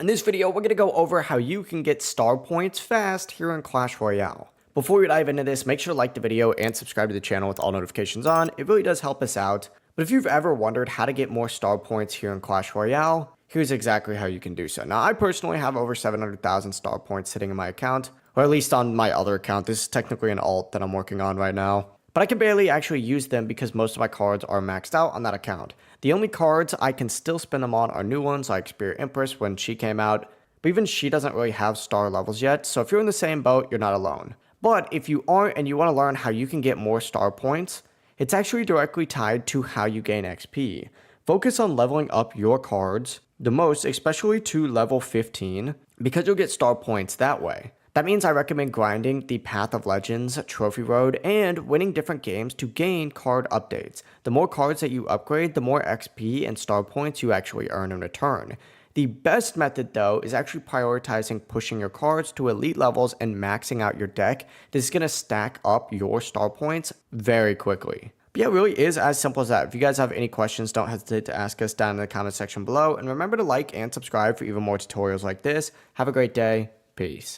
In this video, we're going to go over how you can get star points fast here in Clash Royale. Before we dive into this, make sure to like the video and subscribe to the channel with all notifications on. It really does help us out. But if you've ever wondered how to get more star points here in Clash Royale, here's exactly how you can do so. Now, I personally have over 700,000 star points sitting in my account, or at least on my other account. This is technically an alt that I'm working on right now. But I can barely actually use them because most of my cards are maxed out on that account. The only cards I can still spend them on are new ones like Spirit Empress when she came out, but even she doesn't really have star levels yet, so if you're in the same boat, you're not alone. But if you aren't and you want to learn how you can get more star points, it's actually directly tied to how you gain XP. Focus on leveling up your cards the most, especially to level 15, because you'll get star points that way. That means I recommend grinding the Path of Legends Trophy Road and winning different games to gain card updates. The more cards that you upgrade, the more XP and star points you actually earn in return. The best method though is actually prioritizing pushing your cards to elite levels and maxing out your deck. This is going to stack up your star points very quickly. But yeah, it really is as simple as that. If you guys have any questions, don't hesitate to ask us down in the comment section below. And remember to like and subscribe for even more tutorials like this. Have a great day. Peace.